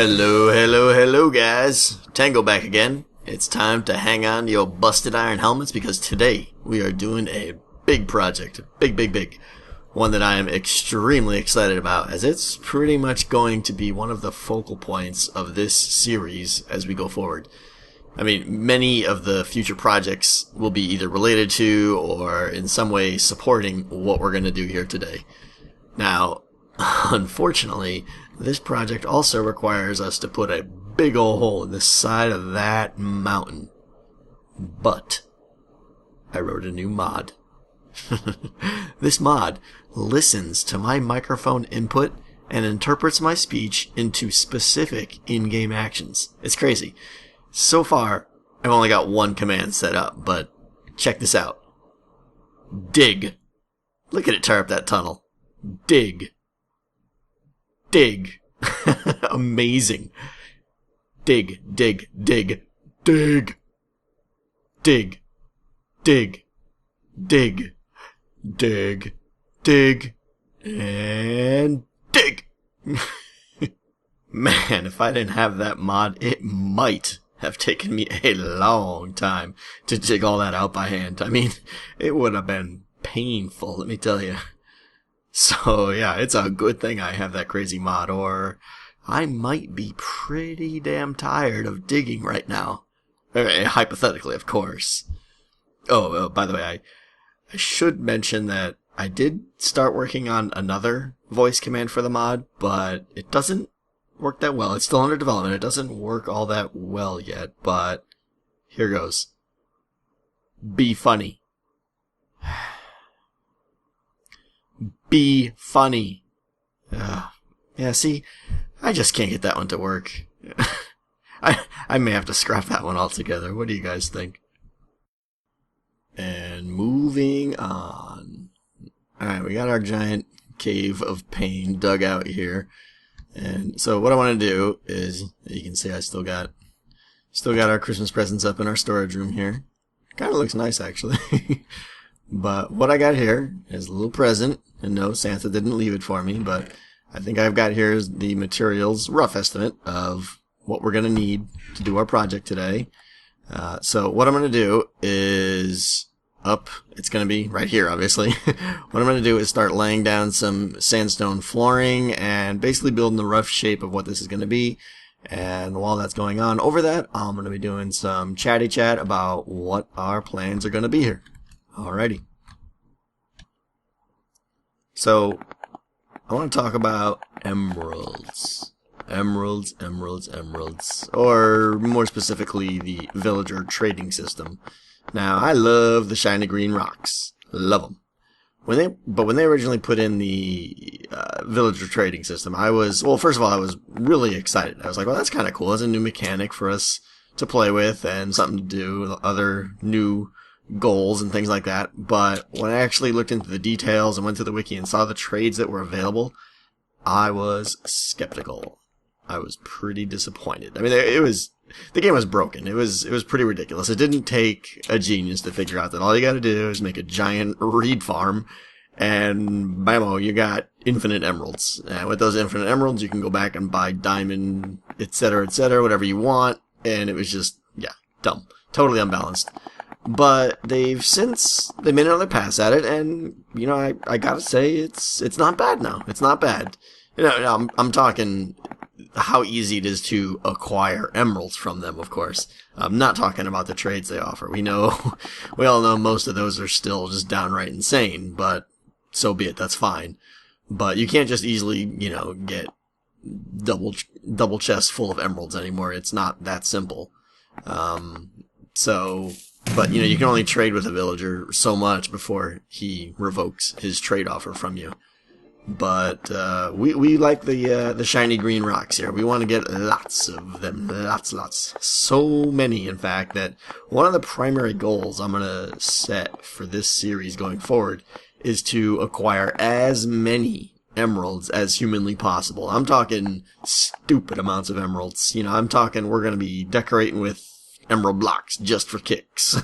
Hello, guys. Tango back again. It's time to hang on to your busted iron helmets because today we are doing a big project. Big. One that I am extremely excited about, as it's pretty much going to be one of the focal points of this series as we go forward. I mean, many of the future projects will be either related to or in some way supporting what we're going to do here today. Now, unfortunately, this project also requires us to put a big ol' hole in the side of that mountain. But I wrote a new mod. This mod listens to my microphone input and interprets my speech into specific in-game actions. It's crazy. So far, I've only got one command set up, but check this out. Dig. Look at it tear up that tunnel. Dig. Amazing. Dig. And dig. Man, if I didn't have that mod, it might have taken me a long time to dig all that out by hand. I mean, it would have been painful, let me tell you. So yeah, it's a good thing I have that crazy mod, or I might be pretty damn tired of digging right now. Hypothetically, of course. Oh, by the way, I should mention that I did start working on another voice command for the mod, but it doesn't work that well. It's still under development. It doesn't work all that well yet, but here goes. Be funny. Be funny. Yeah, see, I just can't get that one to work. I may have to scrap that one altogether. What do you guys think? And moving on. Alright, we got our giant cave of pain dug out here. And so what I want to do is, you can see I still got our Christmas presents up in our storage room here. Kind of looks nice, actually. But what I got here is a little present, and no, Santa didn't leave it for me, but I think I've got here is the materials, rough estimate of what we're going to need to do our project today. So what I'm going to do is it's going to be right here, obviously. What I'm going to do is start laying down some sandstone flooring and basically building the rough shape of what this is going to be. And while that's going on, over that, I'm going to be doing some chatty chat about what our plans are going to be here. Alrighty. So, I want to talk about emeralds. Emeralds. Or, more specifically, the villager trading system. Now, I love the shiny green rocks. Love them. But when they originally put in the villager trading system, first of all, I was really excited. I was like, well, that's kind of cool. It's a new mechanic for us to play with and something to do with other new goals and things like that. But when I actually looked into the details and went to the wiki and saw the trades that were available, I was skeptical. I was pretty disappointed. I mean, the game was broken. It was pretty ridiculous. It didn't take a genius to figure out that all you got to do is make a giant reed farm, and bammo, you got infinite emeralds. And with those infinite emeralds, you can go back and buy diamond, etc., whatever you want. And it was just, yeah, dumb, totally unbalanced. But they made another pass at it, and you know, I gotta say it's not bad now. It's not bad. You know, I'm talking how easy it is to acquire emeralds from them, of course. I'm not talking about the trades they offer. We all know most of those are still just downright insane, but so be it, that's fine. But you can't just easily, you know, get double chests full of emeralds anymore. It's not that simple. But you know, you can only trade with a villager so much before he revokes his trade offer from you. But we like the shiny green rocks here. We want to get lots of them, lots. So many, in fact, that one of the primary goals I'm gonna set for this series going forward is to acquire as many emeralds as humanly possible. I'm talking stupid amounts of emeralds. You know, I'm talking we're gonna be decorating with emerald blocks just for kicks.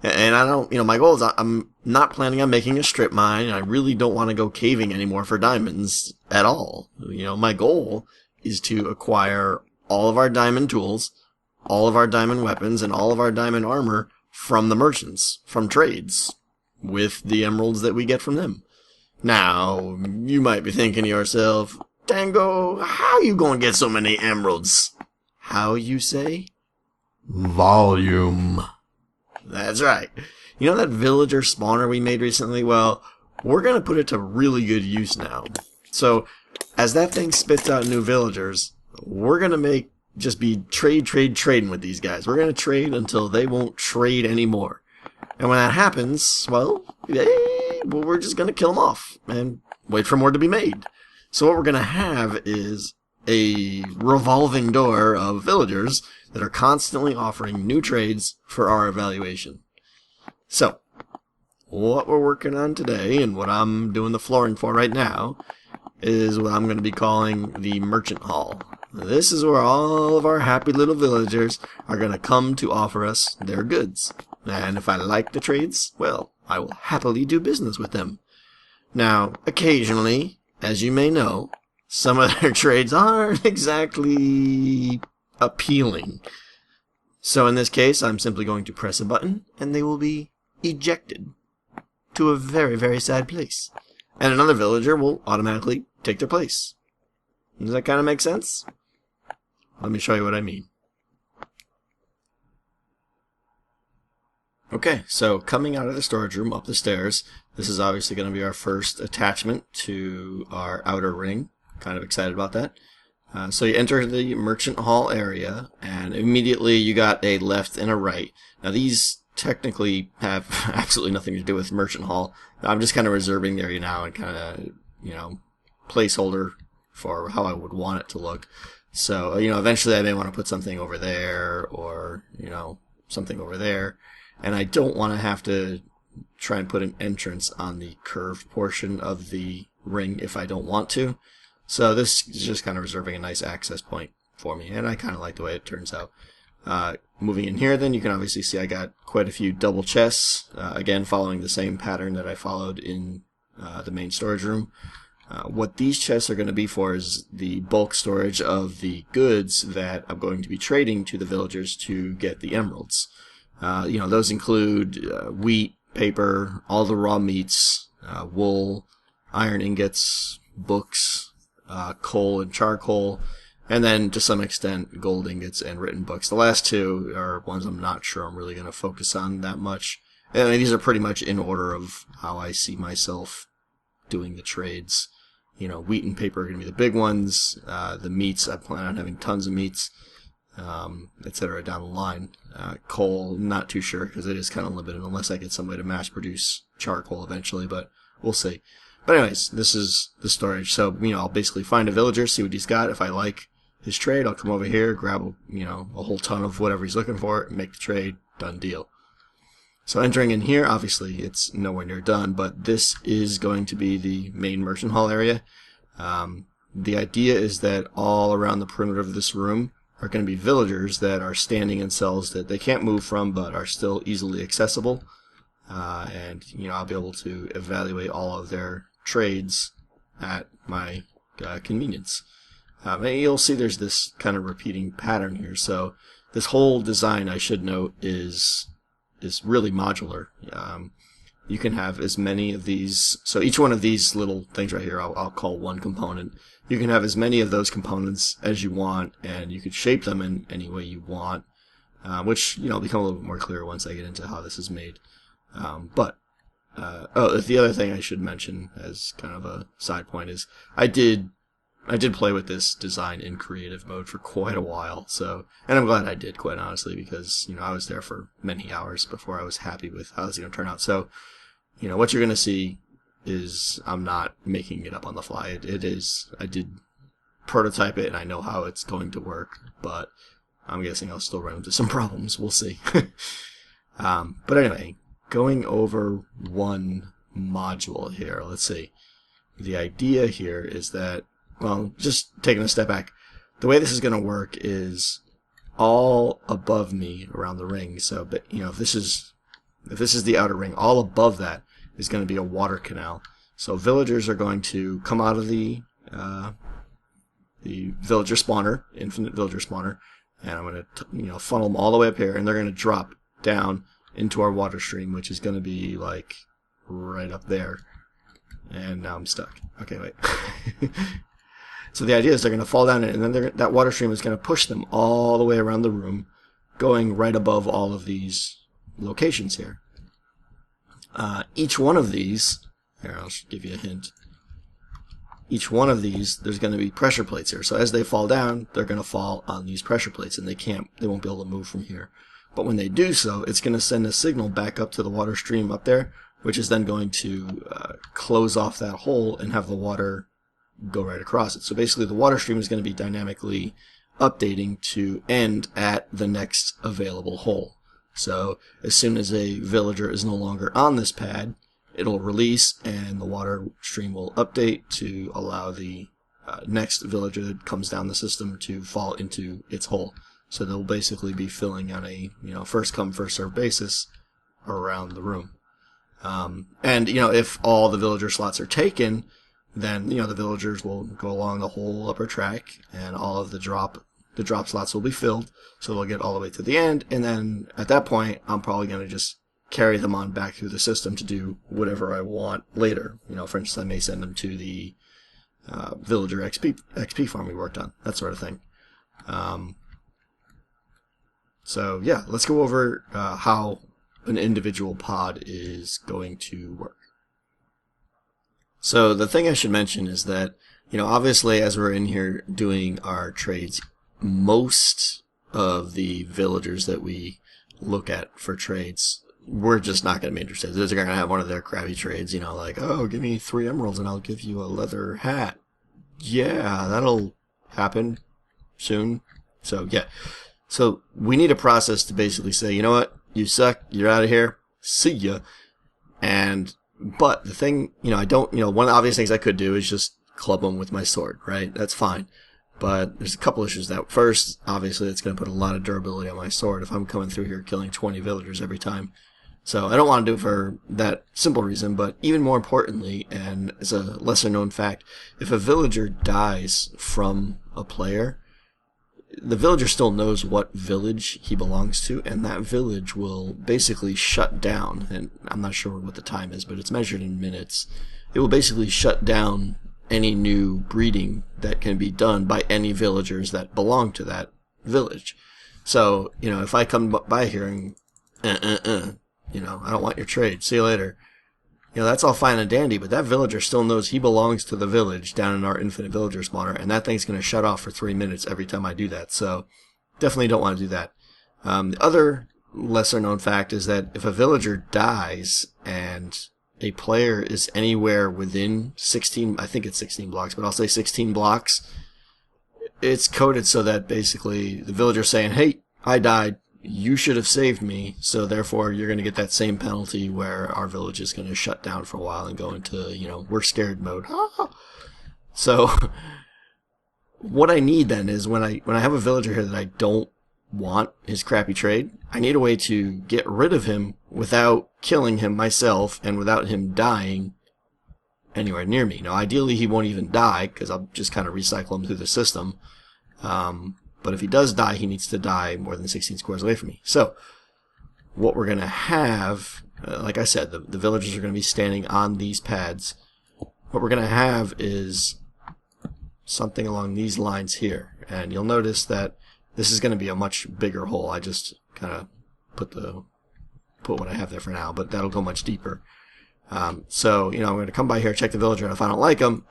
And I don't, you know, my goal is I'm not planning on making a strip mine. I really don't want to go caving anymore for diamonds at all. You know, my goal is to acquire all of our diamond tools, all of our diamond weapons, and all of our diamond armor from the merchants, from trades, with the emeralds that we get from them. Now, you might be thinking to yourself, Tango, how you gonna get so many emeralds? How you say? Volume. That's right. You know that villager spawner we made recently? Well, we're gonna put it to really good use now. So, as that thing spits out new villagers, we're gonna just be trading with these guys. We're gonna trade until they won't trade anymore. And when that happens, well, we're just going to kill them off and wait for more to be made. So what we're going to have is a revolving door of villagers that are constantly offering new trades for our evaluation. So, what we're working on today, and what I'm doing the flooring for right now, is what I'm going to be calling the Merchant Hall. This is where all of our happy little villagers are going to come to offer us their goods. And if I like the trades, well, I will happily do business with them. Now, occasionally, as you may know, some of their trades aren't exactly appealing. So in this case, I'm simply going to press a button, and they will be ejected to a very, very sad place. And another villager will automatically take their place. Does that kind of make sense? Let me show you what I mean. Okay, so coming out of the storage room up the stairs, this is obviously going to be our first attachment to our outer ring. Kind of excited about that. So you enter the Merchant Hall area, and immediately you got a left and a right. Now these technically have absolutely nothing to do with Merchant Hall. I'm just kind of reserving the area now and kind of, placeholder for how I would want it to look. So, eventually I may want to put something over there or, something over there. And I don't want to have to try and put an entrance on the curved portion of the ring if I don't want to. So this is just kind of reserving a nice access point for me, and I kind of like the way it turns out. Moving in here, then, you can obviously see I got quite a few double chests, again following the same pattern that I followed in the main storage room. What these chests are going to be for is the bulk storage of the goods that I'm going to be trading to the villagers to get the emeralds. Those include wheat, paper, all the raw meats, wool, iron ingots, books, coal and charcoal, and then to some extent gold ingots and written books. The last two are ones I'm not sure I'm really going to focus on that much. And these are pretty much in order of how I see myself doing the trades. Wheat and paper are going to be the big ones. The meats, I plan on having tons of meats, etc. down the line. Coal, not too sure because it is kind of limited unless I get some way to mass produce charcoal eventually, but we'll see. But anyways, this is the storage. So, I'll basically find a villager, see what he's got. If I like his trade, I'll come over here, grab, a whole ton of whatever he's looking for, make the trade, done deal. So entering in here, obviously it's nowhere near done, but this is going to be the main merchant hall area. The idea is that all around the perimeter of this room are going to be villagers that are standing in cells that they can't move from but are still easily accessible. And I'll be able to evaluate all of their trades at my convenience. And you'll see there's this kind of repeating pattern here. So this whole design, I should note, is really modular. You can have as many of these. So each one of these little things right here, I'll call one component. You can have as many of those components as you want, and you could shape them in any way you want, which become a little bit more clear once I get into how this is made. The other thing I should mention as kind of a side point is I did play with this design in creative mode for quite a while. So, and I'm glad I did, quite honestly, because I was there for many hours before I was happy with how it's going to turn out. So, what you're going to see is I'm not making it up on the fly. It is. I did prototype it, and I know how it's going to work, but I'm guessing I'll still run into some problems. We'll see. But anyway, going over one module here, let's see. The idea here is that, well, just taking a step back, the way this is going to work is all above me around the ring. So, but if this is the outer ring, all above that is going to be a water canal. So villagers are going to come out of the the villager spawner, infinite villager spawner, and I'm going to funnel them all the way up here, and they're going to drop down into our water stream, which is going to be like right up there. And now I'm stuck. Okay, wait. So the idea is they're going to fall down, and then that water stream is going to push them all the way around the room, going right above all of these locations here. Each one of these, here, I'll give you a hint. Each one of these, there's going to be pressure plates here. So as they fall down, they're going to fall on these pressure plates, and they won't be able to move from here. But when they do so, it's going to send a signal back up to the water stream up there, which is then going to close off that hole and have the water go right across it. So basically the water stream is going to be dynamically updating to end at the next available hole. So as soon as a villager is no longer on this pad, it'll release and the water stream will update to allow the next villager that comes down the system to fall into its hole. So they'll basically be filling on a first come first served basis around the room. And if all the villager slots are taken, then the villagers will go along the whole upper track, and all of the drop slots will be filled, so they'll get all the way to the end. And then at that point, I'm probably going to just carry them on back through the system to do whatever I want later. For instance, I may send them to the villager XP farm we worked on, that sort of thing. So yeah, let's go over how an individual pod is going to work. So the thing I should mention is that, obviously as we're in here doing our trades, most of the villagers that we look at for trades, we're just not going to be interested. They're going to have one of their crappy trades, like, oh, give me 3 emeralds and I'll give you a leather hat. Yeah, that'll happen soon. So yeah. So we need a process to basically say, you know what, you suck, you're out of here, see ya. But the thing, I don't, one of the obvious things I could do is just club them with my sword, right? That's fine. But there's a couple issues that. First, obviously, it's going to put a lot of durability on my sword if I'm coming through here killing 20 villagers every time. So I don't want to do it for that simple reason, but even more importantly, and as a lesser known fact, if a villager dies from a player, the villager still knows what village he belongs to, and that village will basically shut down, and I'm not sure what the time is, but it's measured in minutes. It will basically shut down any new breeding that can be done by any villagers that belong to that village. So, if I come by here and, I don't want your trade, see you later. That's all fine and dandy, but that villager still knows he belongs to the village down in our infinite villager spawner, and that thing's going to shut off for 3 minutes every time I do that, so definitely don't want to do that. The other lesser known fact is that if a villager dies and a player is anywhere within 16, I think it's 16 blocks, but I'll say 16 blocks, it's coded so that basically the villager's saying, hey, I died, you should have saved me, so therefore you're going to get that same penalty where our village is going to shut down for a while and go into, we're scared mode. So what I need then is when I have a villager here that I don't want his crappy trade, I need a way to get rid of him without killing him myself and without him dying anywhere near me. Now, ideally he won't even die because I'll just kind of recycle him through the system. But if he does die, he needs to die more than 16 squares away from me. So what we're going to have, like I said, the villagers are going to be standing on these pads. What we're going to have is something along these lines here. And you'll notice that this is going to be a much bigger hole. I just kind of put what I have there for now, but that'll go much deeper. So, I'm going to come by here, check the villager, and if I don't like him,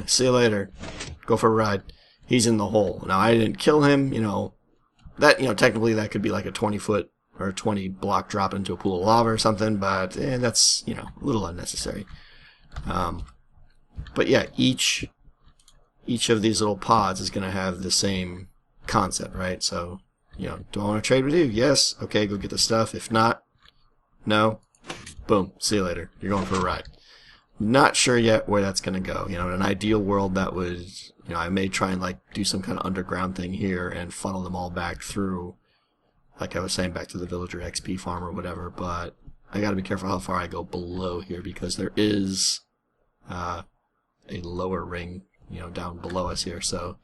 see you later. Go for a ride. He's in the hole. Now, I didn't kill him, that, technically that could be like a 20-foot or a 20-block drop into a pool of lava or something, but that's, a little unnecessary. But yeah, each of these little pods is going to have the same concept, right? So, do I want to trade with you? Yes. Okay, go get the stuff. If not, no. Boom. See you later. You're going for a ride. Not sure yet where that's going to go. In an ideal world, that would, I may try and do some kind of underground thing here and funnel them all back through, like I was saying, back to the villager XP farm or whatever. But I got to be careful how far I go below here because there is a lower ring down below us here. So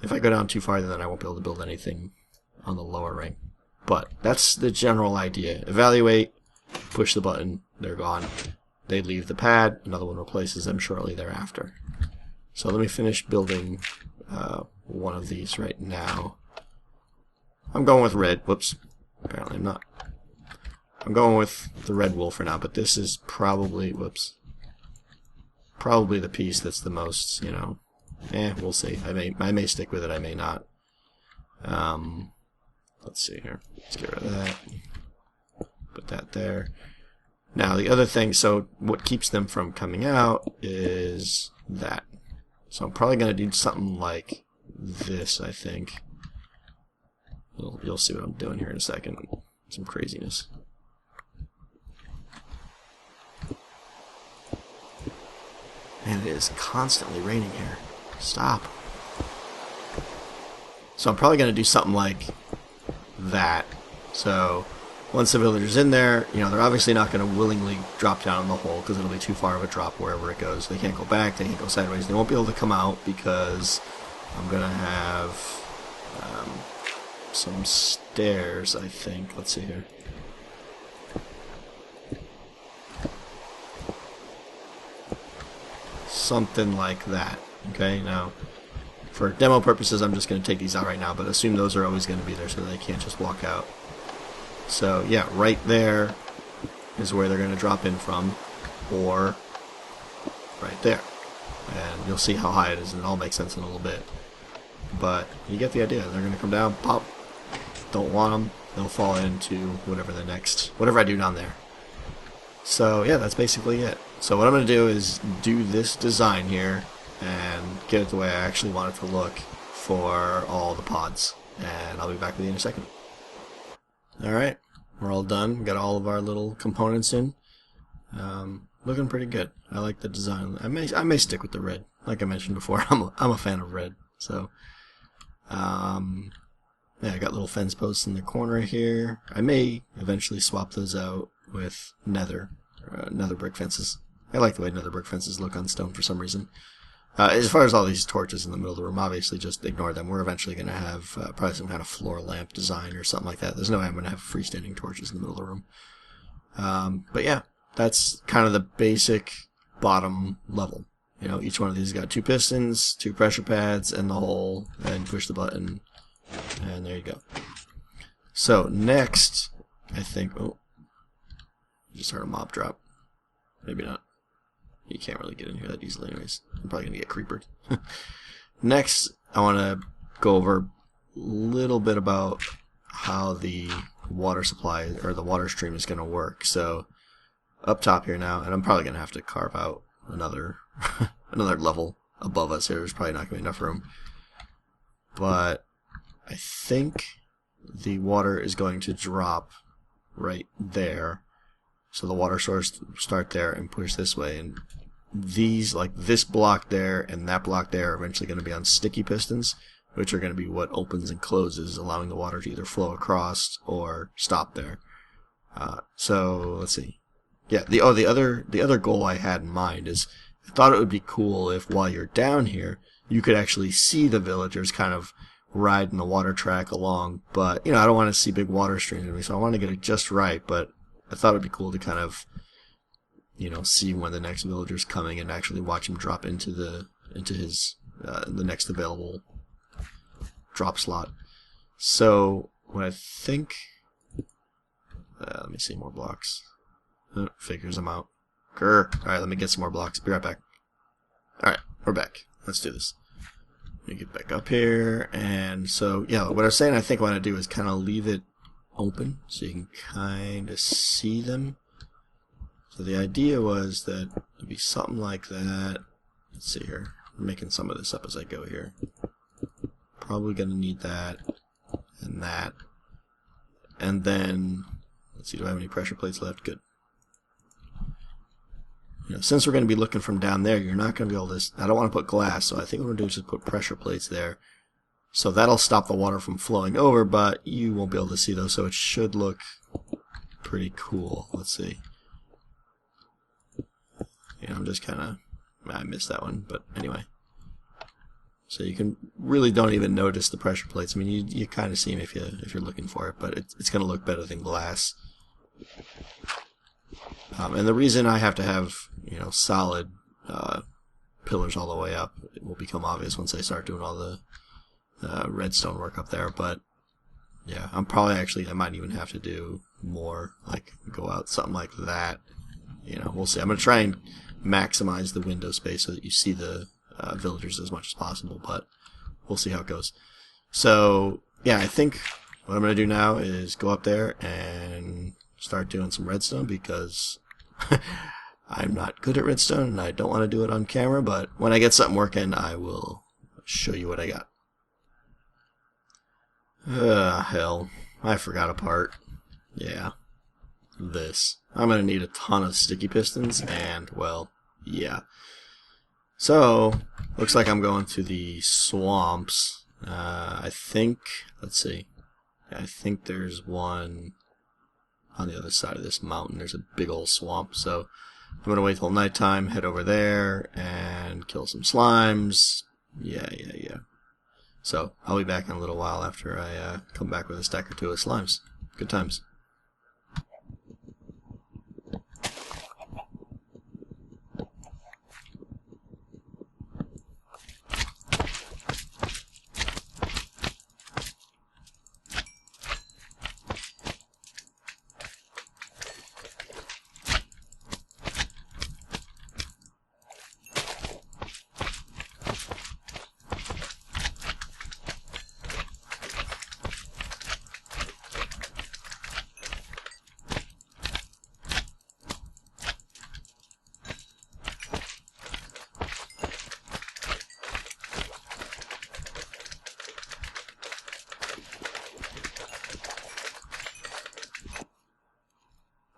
if I go down too far, then I won't be able to build anything on the lower ring. But that's the general idea. Evaluate, push the button, they're gone. They leave the pad, another one replaces them shortly thereafter. So let me finish building one of these right now. I'm going with red. Whoops. Apparently I'm not. I'm going with the red wool for now, but this is probably, probably the piece that's the most, we'll see. I may stick with it, I may not. Let's see here. Let's get rid of that. Put that there. Now the other thing, so what keeps them from coming out is that. So I'm probably going to do something like this, I think. You'll see what I'm doing here in a second. Some craziness. Man, it is constantly raining here. Stop. So I'm probably going to do something like that. So once the villager's in there, they're obviously not going to willingly drop down in the hole because it'll be too far of a drop wherever it goes. They can't go back, they can't go sideways. They won't be able to come out because I'm going to have some stairs, I think. Let's see here. Something like that. Okay, now for demo purposes I'm just going to take these out right now, but assume those are always going to be there so they can't just walk out. So yeah, right there is where they're going to drop in from, or right there. And you'll see how high it is, and it all makes sense in a little bit. But you get the idea. They're going to come down, pop, don't want them, they'll fall into whatever I do down there. So yeah, that's basically it. So what I'm going to do is do this design here and get it the way I actually want it to look for all the pods. And I'll be back with you in a second. Alright, we're all done. We got all of our little components in. Looking pretty good. I like the design. I may stick with the red. Like I mentioned before, I'm a fan of red. So yeah, I got little fence posts in the corner here. I may eventually swap those out with nether brick fences. I like the way nether brick fences look on stone for some reason. As far as all these torches in the middle of the room, obviously just ignore them. We're eventually going to have probably some kind of floor lamp design or something like that. There's no way I'm going to have freestanding torches in the middle of the room. But yeah, that's kind of the basic bottom level. Each one of these got 2 pistons, 2 pressure pads, and the hole, and push the button, and there you go. So next, I think, just heard a mob drop. Maybe not. You can't really get in here that easily anyways. I'm probably going to get creepered. Next, I want to go over a little bit about how the water supply, or the water stream, is going to work. So, up top here now, and I'm probably going to have to carve out another another level above us here. There's probably not going to be enough room. But I think the water is going to drop right there. So the water source start there and push this way, and these, like this block there and that block there, are eventually going to be on sticky pistons, which are going to be what opens and closes, allowing the water to either flow across or stop there. So let's see. Yeah, the other goal I had in mind is I thought it would be cool if while you're down here you could actually see the villagers kind of riding the water track along. But I don't want to see big water streams in me, so I want to get it just right. But I thought it'd be cool to kind of, see when the next villager's coming and actually watch him drop into the next available drop slot. So what I think, let me see more blocks. Figures I'm out. Grr. All right, let me get some more blocks. Be right back. All right, we're back. Let's do this. Let me get back up here, and so yeah, what I was saying, I think what I want to do is kind of leave it open so you can kind of see them. So the idea was that it'd be something like that. Let's see here. I'm making some of this up as I go here. Probably going to need that and that. And then, let's see, do I have any pressure plates left? Good. Since we're going to be looking from down there, you're not going to be able to, I don't want to put glass, so I think what we're going to do is just put pressure plates there. So that'll stop the water from flowing over, but you won't be able to see those, so it should look pretty cool. Let's see. I'm just kind of, I missed that one, but anyway. So you can really don't even notice the pressure plates. I mean, you kind of see them if you're looking for it, but it's going to look better than glass. And the reason I have to have solid pillars all the way up, it will become obvious once I start doing all the redstone work up there. But yeah, I might even have to do more, like go out something like that. We'll see. I'm going to try and maximize the window space so that you see the villagers as much as possible, but we'll see how it goes. So yeah, I think what I'm going to do now is go up there and start doing some redstone, because I'm not good at redstone and I don't want to do it on camera, but when I get something working, I will show you what I got. Hell, I forgot a part. Yeah, this. I'm going to need a ton of sticky pistons, and, well, yeah. So, looks like I'm going to the swamps. I think, let's see. I think there's one on the other side of this mountain. There's a big old swamp, so I'm going to wait till nighttime, head over there, and kill some slimes. Yeah. So, I'll be back in a little while after I come back with a stack or two of slimes. Good times.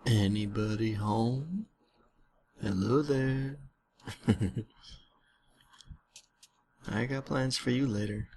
Anybody home? Hello there. I got plans for you later.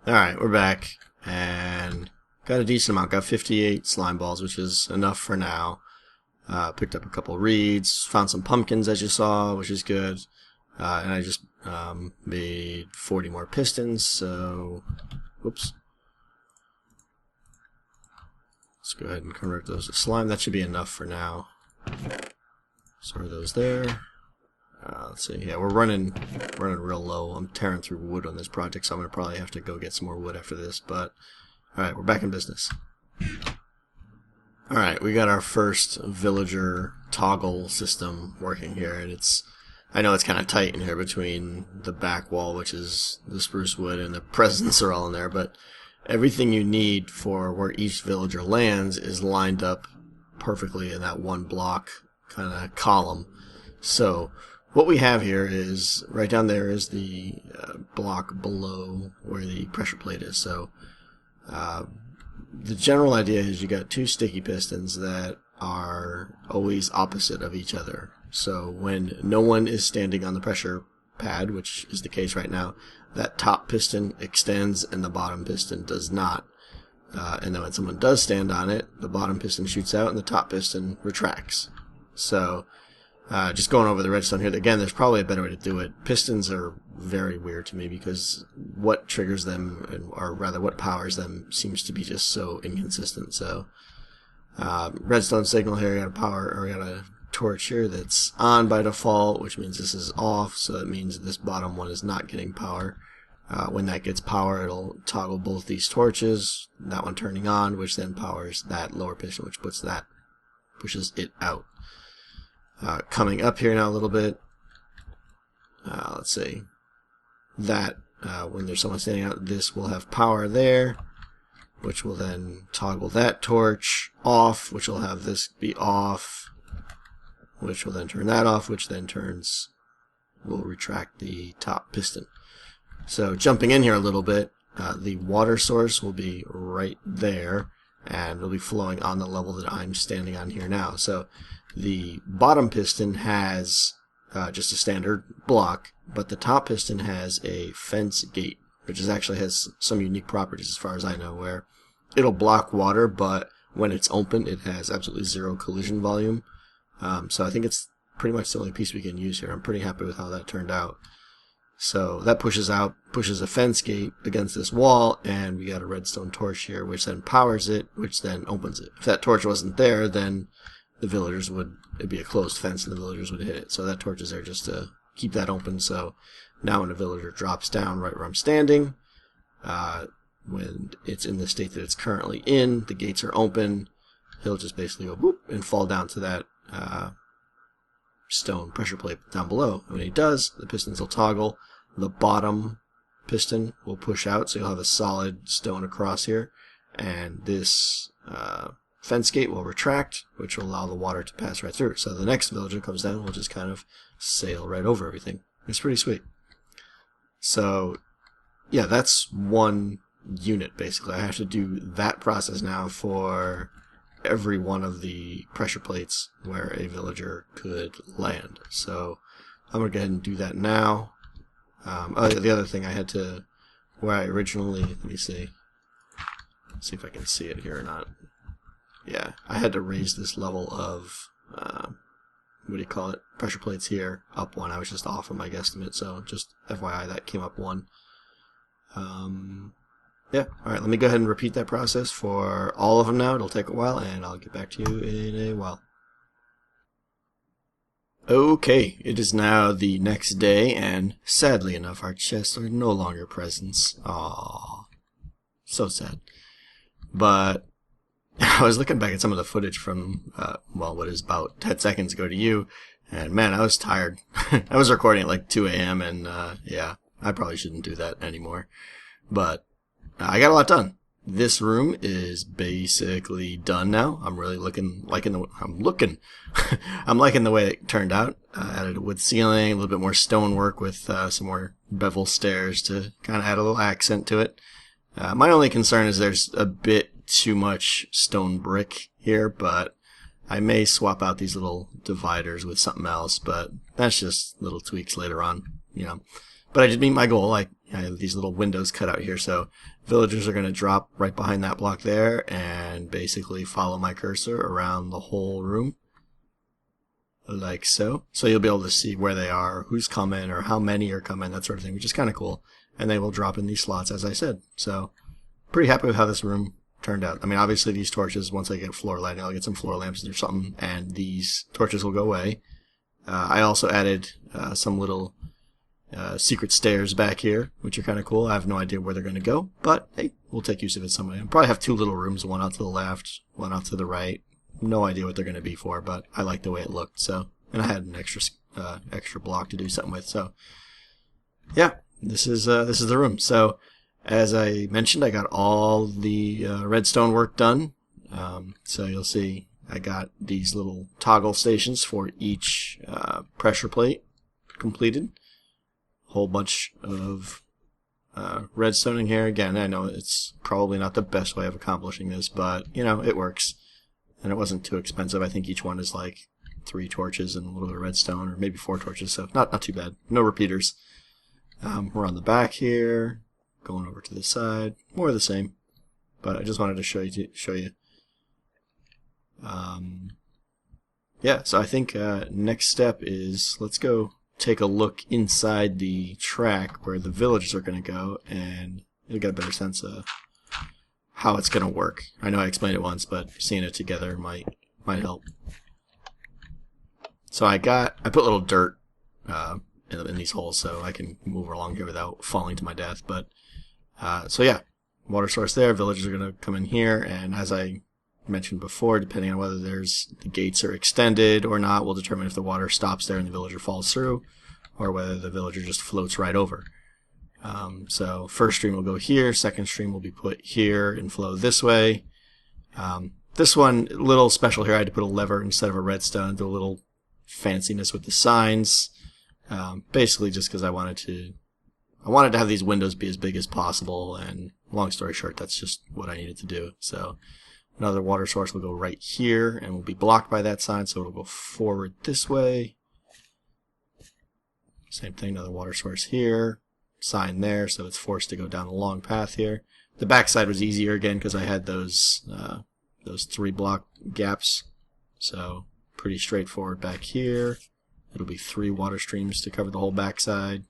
Alright, we're back, and got a decent amount. Got 58 slime balls, which is enough for now. Picked up a couple reeds, found some pumpkins, as you saw, which is good. And I just made 40 more pistons, so... Whoops. Let's go ahead and convert those to slime. That should be enough for now. Store those there. Let's see. Yeah, we're running real low. I'm tearing through wood on this project, so I'm gonna probably have to go get some more wood after this. But all right, we're back in business. All right, we got our first villager toggle system working here, and I know it's kind of tight in here between the back wall, which is the spruce wood, and the presents are all in there. But everything you need for where each villager lands is lined up perfectly in that one block kind of column. So what we have here is, right down there is the block below where the pressure plate is. So the general idea is you got two sticky pistons that are always opposite of each other. So when no one is standing on the pressure pad, which is the case right now, that top piston extends and the bottom piston does not. And then when someone does stand on it, the bottom piston shoots out and the top piston retracts. So just going over the redstone here, again, there's probably a better way to do it. Pistons are very weird to me because what triggers them, or rather what powers them, seems to be just so inconsistent. So Redstone signal here, we got a power, or we got a torch here that's on by default, which means this is off, so that means this bottom one is not getting power. When that gets power, it'll toggle both these torches, that one turning on, which then powers that lower piston, which pushes it out. Coming up here now a little bit, let's see, that when there's someone standing out, this will have power there, which will then toggle that torch off, which will have this be off, which will then turn that off, which then will retract the top piston. So jumping in here a little bit, the water source will be right there, and will be flowing on the level that I'm standing on here now. So the bottom piston has just a standard block, but the top piston has a fence gate, which actually has some unique properties as far as I know, where it'll block water, but when it's open, it has absolutely zero collision volume. So I think it's pretty much the only piece we can use here. I'm pretty happy with how that turned out. So that pushes a fence gate against this wall, and we got a redstone torch here, which then powers it, which then opens it. If that torch wasn't there, then it'd be a closed fence and the villagers would hit it. So that torch is there just to keep that open. So now when a villager drops down right where I'm standing, when it's in the state that it's currently in, the gates are open, he'll just basically go boop and fall down to that stone pressure plate down below. And when he does, the pistons will toggle. The bottom piston will push out, so you'll have a solid stone across here, and this fence gate will retract, which will allow the water to pass right through. So the next villager comes down, will just kind of sail right over everything. It's pretty sweet. So yeah, that's one unit basically. I have to do that process now for every one of the pressure plates where a villager could land. So I'm going to go ahead and do that now. The other thing I had to, where I originally, let me see if I can see it here or not. Yeah, I had to raise this level of, what do you call it, pressure plates here up one. I was just off on my guesstimate, so just FYI, that came up one. Yeah, alright, let me go ahead and repeat that process for all of them now. It'll take a while, and I'll get back to you in a while. Okay, it is now the next day, and sadly enough, our chests are no longer present. Aww. So sad. But I was looking back at some of the footage from, well, what is about 10 seconds ago to you, and man, I was tired. I was recording at like 2 a.m., and yeah, I probably shouldn't do that anymore. But I got a lot done. This room is basically done now. I'm really liking the way it turned out. Added a wood ceiling, a little bit more stonework with some more bevel stairs to kind of add a little accent to it. My only concern is there's a bit too much stone brick here, but I may swap out these little dividers with something else, but that's just little tweaks later on, you know. But I did meet my goal. I have these little windows cut out here, so villagers are going to drop right behind that block there and basically follow my cursor around the whole room, like so. So you'll be able to see where they are, who's coming, or how many are coming, that sort of thing, which is kind of cool. And they will drop in these slots, as I said. So pretty happy with how this room turned out. I mean, obviously these torches, once I get floor lighting, I'll get some floor lamps or something, and these torches will go away. I also added some little secret stairs back here, which are kind of cool. I have no idea where they're going to go, but hey, we'll take use of it some way. I'll probably have two little rooms, one out to the left, one out to the right. No idea what they're going to be for, but I like the way it looked. So, and I had an extra block to do something with. So, yeah, this is the room. So, as I mentioned, I got all the redstone work done. So you'll see I got these little toggle stations for each pressure plate completed. Whole bunch of redstone in here. Again, I know it's probably not the best way of accomplishing this, but you know, it works. And it wasn't too expensive. I think each one is like 3 torches and a little bit of redstone, or maybe 4 torches, so not too bad. No repeaters. We're on the back here, going over to the side, more of the same. But I just wanted to show you. Yeah, so I think next step is let's go take a look inside the track where the villagers are going to go, and you'll get a better sense of how it's going to work. I know I explained it once, but seeing it together might help. So I put a little dirt in these holes so I can move along here without falling to my death. But so yeah, water source there. Villagers are going to come in here, and as I mentioned before, depending on whether the gates are extended or not, will determine if the water stops there and the villager falls through, or whether the villager just floats right over. So first stream will go here, second stream will be put here and flow this way. This one, a little special here, I had to put a lever instead of a redstone, do a little fanciness with the signs. Basically just because I wanted to have these windows be as big as possible, and long story short, that's just what I needed to do. So another water source will go right here and will be blocked by that sign, so it'll go forward this way. Same thing, another water source here, sign there, so it's forced to go down a long path here. The backside was easier again because I had those 3 block gaps, so pretty straightforward back here. It'll be 3 water streams to cover the whole backside.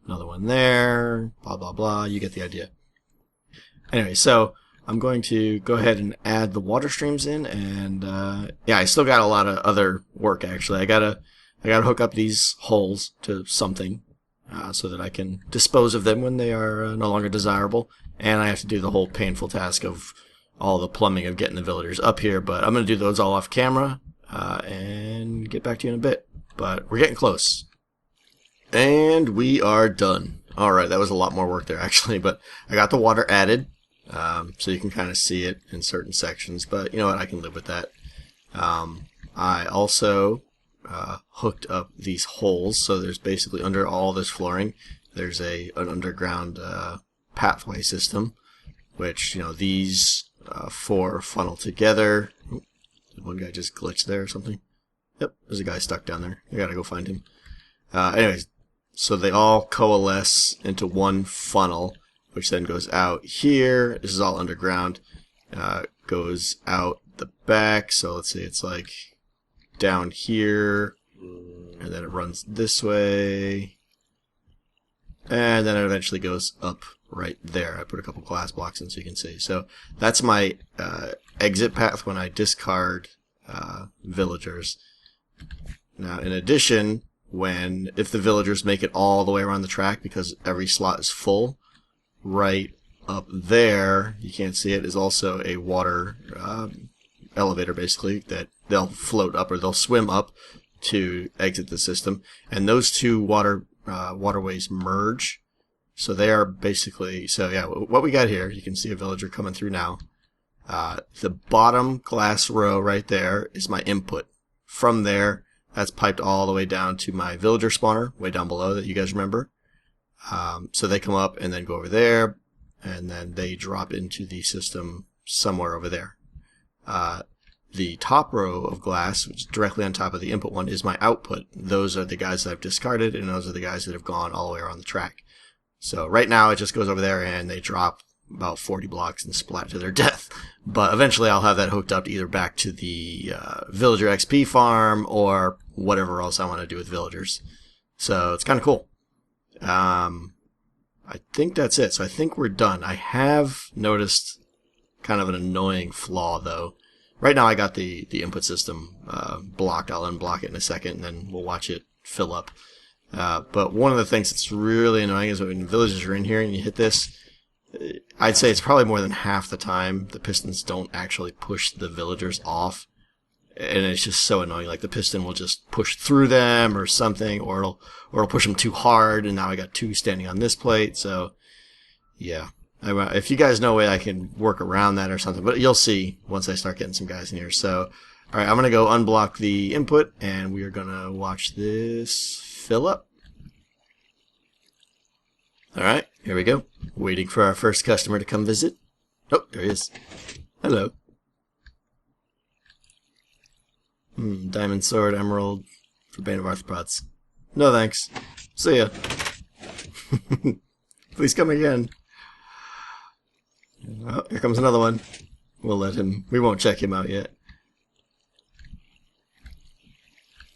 Another one there, blah blah blah, you get the idea. Anyway, so I'm going to go ahead and add the water streams in, and yeah, I still got a lot of other work actually. I gotta hook up these holes to something so that I can dispose of them when they are no longer desirable, and I have to do the whole painful task of all the plumbing of getting the villagers up here, but I'm going to do those all off camera and get back to you in a bit. But we're getting close. And we are done. Alright, that was a lot more work there actually, but I got the water added, so you can kind of see it in certain sections, but you know what, I can live with that. I also hooked up these holes, so there's basically under all this flooring, there's an underground pathway system, which, you know, these 4 funnel together. Did one guy just glitch there or something? Yep, there's a guy stuck down there. I gotta go find him. Anyways, so they all coalesce into one funnel, which then goes out here. This is all underground. Goes out the back, so let's see, it's like down here, and then it runs this way, and then it eventually goes up right there. I put a couple glass blocks in so you can see. So that's my exit path when I discard villagers. Now, in addition, if the villagers make it all the way around the track, because every slot is full, right up there, you can't see it, is also a water elevator, basically, that they'll float up or they'll swim up to exit the system. And those 2 waterways merge. So they are basically, so yeah, what we got here, you can see a villager coming through now. The bottom glass row right there is my input. From there, that's piped all the way down to my villager spawner, way down below, that you guys remember. So they come up and then go over there, and then they drop into the system somewhere over there. The top row of glass, which is directly on top of the input one, is my output. Those are the guys that I've discarded, and those are the guys that have gone all the way around the track. So right now it just goes over there and they drop about 40 blocks and splat to their death. But eventually I'll have that hooked up either back to the villager XP farm or whatever else I want to do with villagers. So it's kind of cool. I think that's it. So I think we're done. I have noticed kind of an annoying flaw though. Right now I got the input system blocked. I'll unblock it in a second and then we'll watch it fill up. But one of the things that's really annoying is when villagers are in here and you hit this, I'd say it's probably more than half the time the pistons don't actually push the villagers off. And it's just so annoying. Like the piston will just push through them or something, or it'll push them too hard, and now I got 2 standing on this plate. So yeah, if you guys know a way I can work around that or something, but you'll see once I start getting some guys in here. So all right, I'm gonna go unblock the input, and we are gonna watch this fill up. All right, here we go. Waiting for our first customer to come visit. Oh, there he is. Hello. Diamond sword, emerald, for Bane of Arthropods. No thanks. See ya. Please come again. Oh, here comes another one. We'll let him. We won't check him out yet.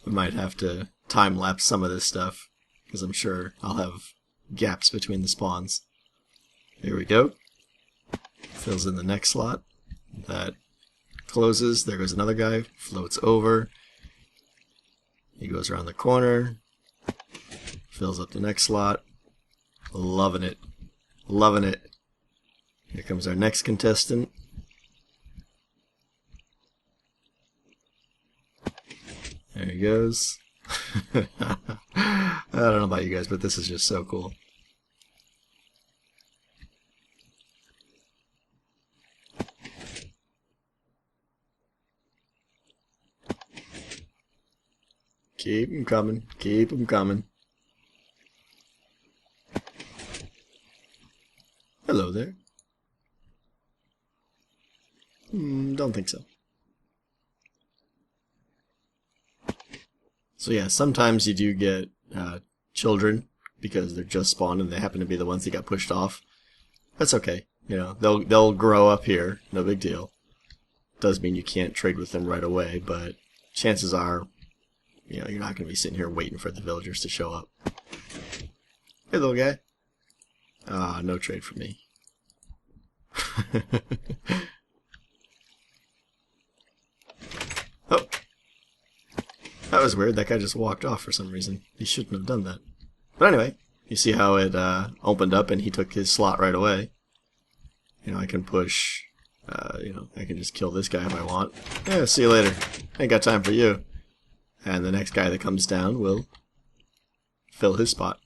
We might have to time-lapse some of this stuff, because I'm sure I'll have gaps between the spawns. Here we go. fills in the next slot. That closes. There goes another guy. Floats over. He goes around the corner. Fills up the next slot. Loving it. Loving it. Here comes our next contestant. There he goes. I don't know about you guys, but this is just so cool. Keep them coming. Keep them coming. Hello there. Don't think so. So yeah, sometimes you do get children because they're just spawned and they happen to be the ones that got pushed off. That's okay. You know, they'll grow up here. No big deal. Does mean you can't trade with them right away, but chances are, you know, you're not going to be sitting here waiting for the villagers to show up. Hey, little guy. Ah, no trade for me. Oh. That was weird. That guy just walked off for some reason. He shouldn't have done that. But anyway, you see how it opened up and he took his slot right away. You know, I can push, you know, I can just kill this guy if I want. Yeah, see you later. Ain't got time for you. And the next guy that comes down will fill his spot.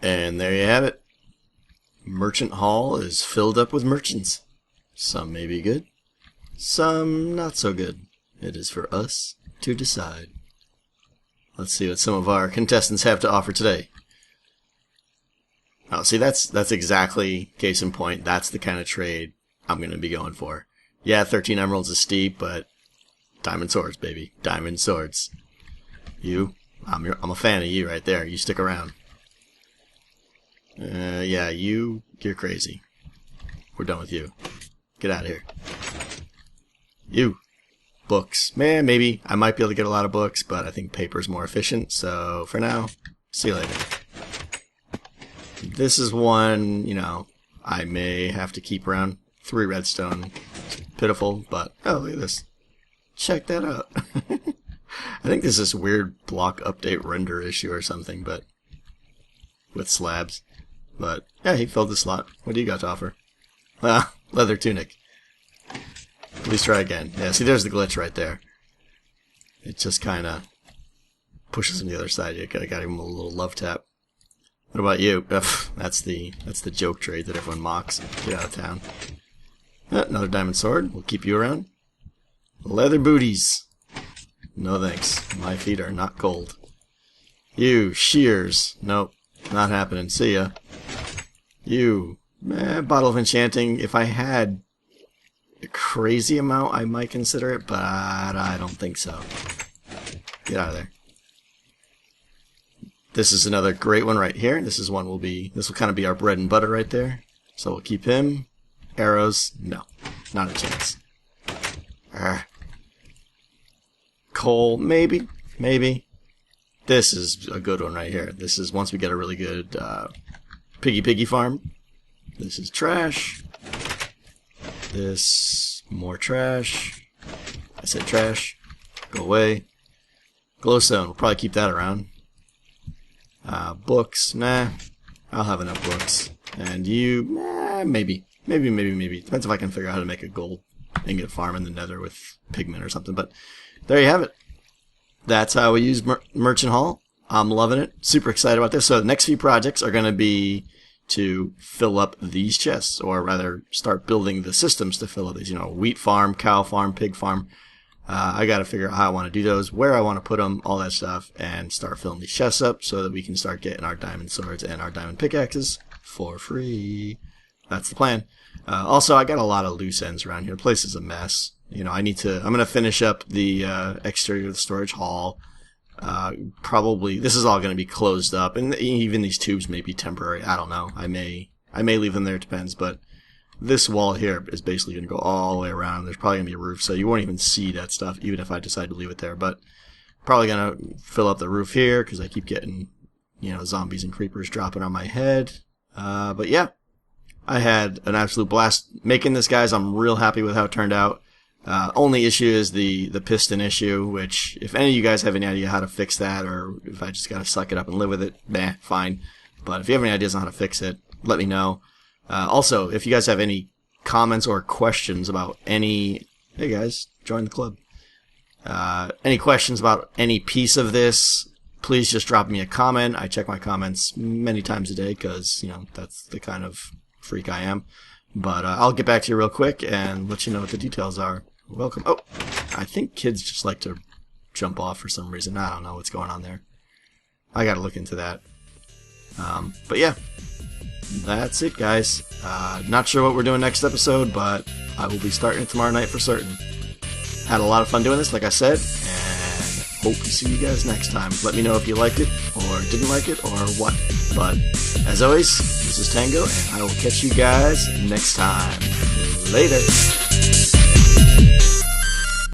And there you have it. Merchant Hall is filled up with merchants. Some may be good, some not so good. It is for us to decide. Let's see what some of our contestants have to offer today. Oh, see, that's exactly case in point. That's the kind of trade I'm going to be going for. Yeah, 13 emeralds is steep, but diamond swords, baby. Diamond swords. You, I'm a fan of you right there. You stick around. Yeah, you're crazy. We're done with you. Get out of here. You. Books. Man, maybe. I might be able to get a lot of books, but I think paper's more efficient, so for now, see you later. This is one, you know, I may have to keep around. 3 redstone. It's pitiful, but, oh, look at this. Check that out. I think there's this weird block update render issue or something, but with slabs. But, yeah, he filled the slot. What do you got to offer? Leather tunic. Please try again. Yeah, see, there's the glitch right there. It just kind of pushes him to the other side. You got him a little love tap. What about you? Ugh, that's the joke trade that everyone mocks. Get out of town. Another diamond sword. We'll keep you around. Leather booties. No thanks. My feet are not cold. You, shears. Nope. Not happening. See ya. You. Bottle of enchanting. If I had a crazy amount, I might consider it, but I don't think so. Get out of there. This is another great one right here. This will kind of be our bread and butter right there. So we'll keep him. Arrows. No. Not a chance. Coal. Maybe. Maybe. This is a good one right here. This is once we get a really good piggy farm. This is trash. This, more trash. I said trash. Go away. Glowstone, we'll probably keep that around. Books, nah. I'll have enough books. And you, maybe. Maybe. Depends if I can figure out how to make a gold ingot farm in the nether with pigment or something. But there you have it. That's how we use Merchant Hall. I'm loving it. Super excited about this. So the next few projects are going to be to fill up these chests, or rather start building the systems to fill up these. You know, wheat farm, cow farm, pig farm. I got to figure out how I want to do those, where I want to put them, all that stuff, and start filling these chests up so that we can start getting our diamond swords and our diamond pickaxes for free. That's the plan. Also, I got a lot of loose ends around here. The place is a mess. You know, I'm going to finish up the exterior of the storage hall. Probably, this is all going to be closed up, and even these tubes may be temporary. I don't know. I may leave them there, it depends, but this wall here is basically going to go all the way around. There's probably going to be a roof, so you won't even see that stuff, even if I decide to leave it there. But probably going to fill up the roof here, because I keep getting, you know, zombies and creepers dropping on my head. But yeah, I had an absolute blast making this, guys. I'm real happy with how it turned out. Only issue is the piston issue, which, if any of you guys have any idea how to fix that, or if I just gotta suck it up and live with it, fine. But if you have any ideas on how to fix it, let me know. Also, if you guys have any comments or questions about any... Hey guys, join the club. Any questions about any piece of this, please just drop me a comment. I check my comments many times a day, because, you know, that's the kind of freak I am. But I'll get back to you real quick and let you know what the details are. Welcome. Oh, I think kids just like to jump off for some reason. I don't know what's going on there. I gotta look into that. But yeah, that's it, guys. Not sure what we're doing next episode, but I will be starting it tomorrow night for certain. Had a lot of fun doing this, like I said, and hope to see you guys next time. Let me know if you liked it, or didn't like it, or what. But, as always, this is Tango, and I will catch you guys next time. Later!